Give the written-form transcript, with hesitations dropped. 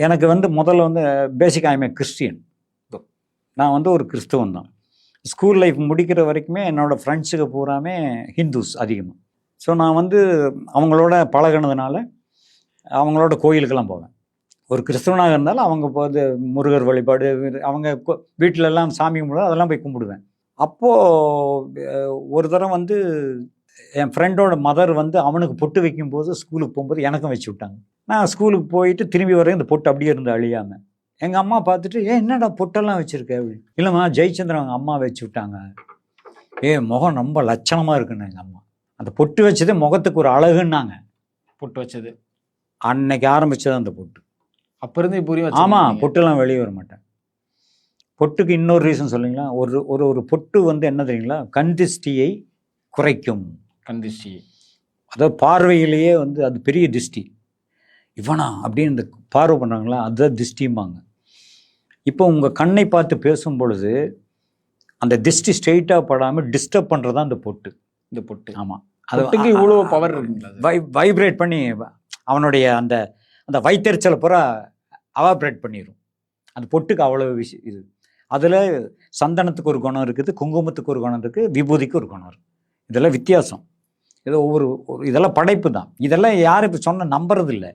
எனக்கு வந்து முதல்ல வந்து பேசிக் ஐஎம் ஏ கிறிஸ்டியன். நான் வந்து ஒரு கிறிஸ்தவன் தான். ஸ்கூல் லைஃப் முடிக்கிற வரைக்குமே என்னோடய ஃப்ரெண்ட்ஸுக்கு பூராமே ஹிந்துஸ் அதிகமாக. ஸோ நான் வந்து அவங்களோட பழகினதுனால அவங்களோட கோயிலுக்கெல்லாம் போவேன். ஒரு கிறிஸ்தவனாக இருந்தாலும் அவங்க வந்து முருகர் வழிபாடு, அவங்க வீட்டிலெல்லாம் சாமி கும்பிடுவோம், அதெல்லாம் போய் கும்பிடுவேன். அப்போது ஒரு தரம் வந்து என் ஃப்ரெண்டோட மதர் வந்து அவனுக்கு பொட்டு வைக்கும்போது ஸ்கூலுக்கு போகும்போது எனக்கும் வச்சு விட்டாங்க. நான் ஸ்கூலுக்கு போயிட்டு திரும்பி வரேன், இந்த பொட்டு அப்படியே இருந்து அழியாமல். எங்கள் அம்மா பார்த்துட்டு என்னடா பொட்டெல்லாம் வச்சுருக்க அப்படின்னு. இல்லைம்மா ஜெயச்சந்திரன் அவங்க அம்மா வச்சு விட்டாங்க. முகம் ரொம்ப லட்சணமாக இருக்குன்னு எங்கள் அம்மா. அந்த பொட்டு வச்சதே முகத்துக்கு ஒரு அழகுன்னாங்க. பொட்டு வச்சது அன்னைக்கு ஆரம்பிச்சது அந்த பொட்டு. அப்போ இருந்து இப்போ ஆமாம், பொட்டுலாம் வெளியே வர மாட்டேன். பொட்டுக்கு இன்னொரு ரீசன் சொல்லுங்களா? ஒரு பொட்டு வந்து என்ன தெரியுங்களா? கண் திருஷ்டியை குறைக்கும். கண் திருஷ்டி, அதாவது பார்வையிலேயே வந்து அது பெரிய திருஷ்டி. இவனா அப்படின்னு இந்த பார்வை பண்ணுறாங்களா, அதுதான் திருஷ்டிம்பாங்க. இப்போ உங்கள் கண்ணை பார்த்து பேசும் பொழுது அந்த திருஷ்டி ஸ்ட்ரெயிட்டாக படாமல் டிஸ்டர்ப் பண்ணுறதா அந்த பொட்டு. இந்த பொட்டு. ஆமாம், அதுக்கு இவ்வளோ பவர் இருக்குங்களா? வைப்ரேட் பண்ணி அவனுடைய அந்த அந்த வைத்தறிச்சலை பூரா அவாப்ரேட் பண்ணிடும். அந்த பொட்டுக்கு அவ்வளோ விஷயம் இது. அதில் சந்தனத்துக்கு ஒரு குணம் இருக்குது, குங்குமத்துக்கு ஒரு குணம் இருக்குது, விபூதிக்கு ஒரு குணம் இருக்குது. இதெல்லாம் வித்தியாசம். இதெல்லாம் படைப்பு தான். இதெல்லாம் யாரும் இப்போ சொன்ன நம்புறது இல்லை.